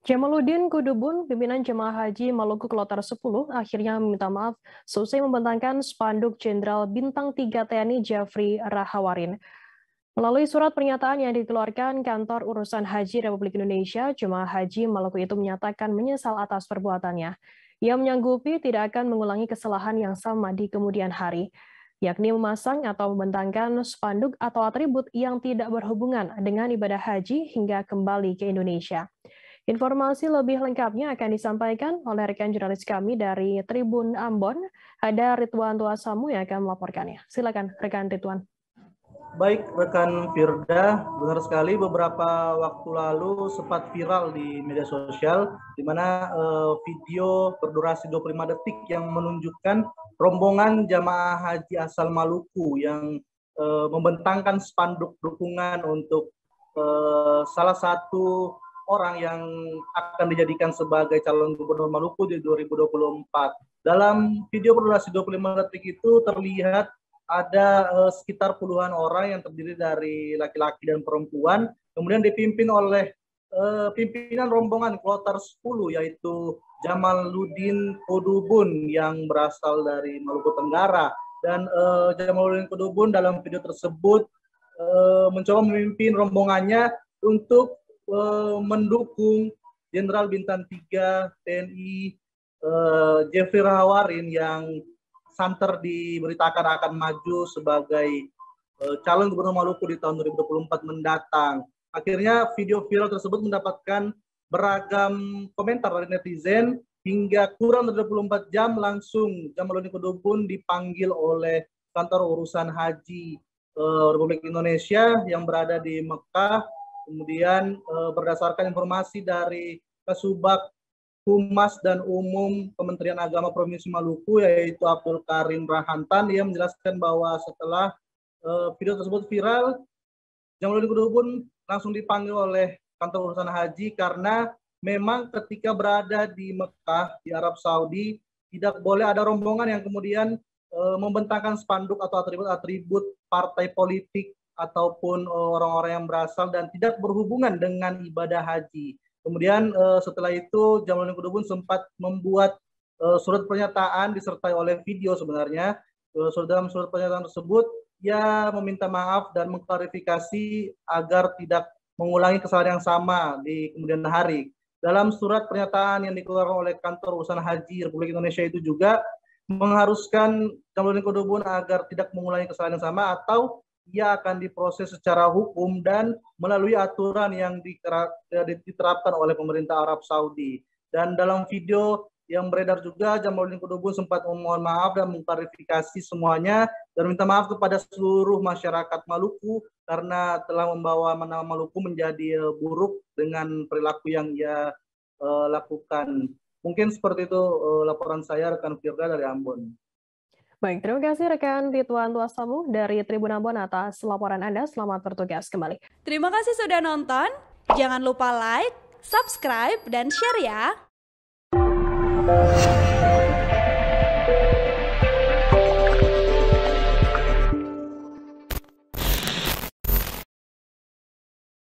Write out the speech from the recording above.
Jamaluddin Kudubun, pimpinan Jemaah Haji Maluku Kloter 10, akhirnya meminta maaf selesai membentangkan spanduk Jenderal Bintang 3 TNI Jafri Rahawarin. Melalui surat pernyataan yang dikeluarkan Kantor Urusan Haji Republik Indonesia, Jemaah Haji Maluku itu menyatakan menyesal atas perbuatannya. Ia menyanggupi tidak akan mengulangi kesalahan yang sama di kemudian hari, yakni memasang atau membentangkan spanduk atau atribut yang tidak berhubungan dengan ibadah haji hingga kembali ke Indonesia. Informasi lebih lengkapnya akan disampaikan oleh rekan jurnalis kami dari Tribun Ambon. Ada Ridwan Tuasamu yang akan melaporkannya. Silakan rekan Ridwan. Baik, rekan Firda, benar sekali beberapa waktu lalu sempat viral di media sosial, di mana video berdurasi 25 detik yang menunjukkan rombongan jamaah haji asal Maluku yang membentangkan spanduk dukungan untuk salah satu orang yang akan dijadikan sebagai calon gubernur Maluku di 2024. Dalam video berdurasi 25 detik itu terlihat ada sekitar puluhan orang yang terdiri dari laki-laki dan perempuan, kemudian dipimpin oleh pimpinan rombongan kloter 10 yaitu Jamaluddin Kudubun yang berasal dari Maluku Tenggara. Dan Jamaluddin Kudubun dalam video tersebut mencoba memimpin rombongannya untuk mendukung Jenderal Bintang 3 TNI Jafri Rahawarin yang santer diberitakan akan maju sebagai calon gubernur Maluku di tahun 2024 mendatang. Akhirnya video viral tersebut mendapatkan beragam komentar dari netizen hingga kurang dari 24 jam langsung Jamaluddin Kudubun dipanggil oleh Kantor Urusan Haji Republik Indonesia yang berada di Mekah. Kemudian berdasarkan informasi dari Kasubag Humas dan Umum Kementerian Agama Provinsi Maluku yaitu Abdul Karim Rahantan, dia menjelaskan bahwa setelah video tersebut viral, Jamaluddin Kudubun langsung dipanggil oleh Kantor Urusan Haji karena memang ketika berada di Mekah di Arab Saudi tidak boleh ada rombongan yang kemudian membentangkan spanduk atau atribut-atribut partai politik ataupun orang-orang yang berasal dan tidak berhubungan dengan ibadah haji. Kemudian setelah itu Jamaluddin Kudubun sempat membuat surat pernyataan disertai oleh video sebenarnya. Dalam surat pernyataan tersebut ia meminta maaf dan mengklarifikasi agar tidak mengulangi kesalahan yang sama di kemudian hari. Dalam surat pernyataan yang dikeluarkan oleh Kantor Urusan Haji Republik Indonesia itu juga mengharuskan Jamaluddin Kudubun agar tidak mengulangi kesalahan yang sama atau ia akan diproses secara hukum dan melalui aturan yang diterapkan oleh pemerintah Arab Saudi. Dan dalam video yang beredar juga, Jamaluddin Kudubun sempat memohon maaf dan mengklarifikasi semuanya dan minta maaf kepada seluruh masyarakat Maluku karena telah membawa nama Maluku menjadi buruk dengan perilaku yang ia lakukan. Mungkin seperti itu laporan saya, rekan Firda dari Ambon. Baik, terima kasih rekan Ridwan Tuasamu dari Tribun Ambon atas laporan Anda. Selamat bertugas kembali. Terima kasih sudah nonton. Jangan lupa like, subscribe, dan share ya.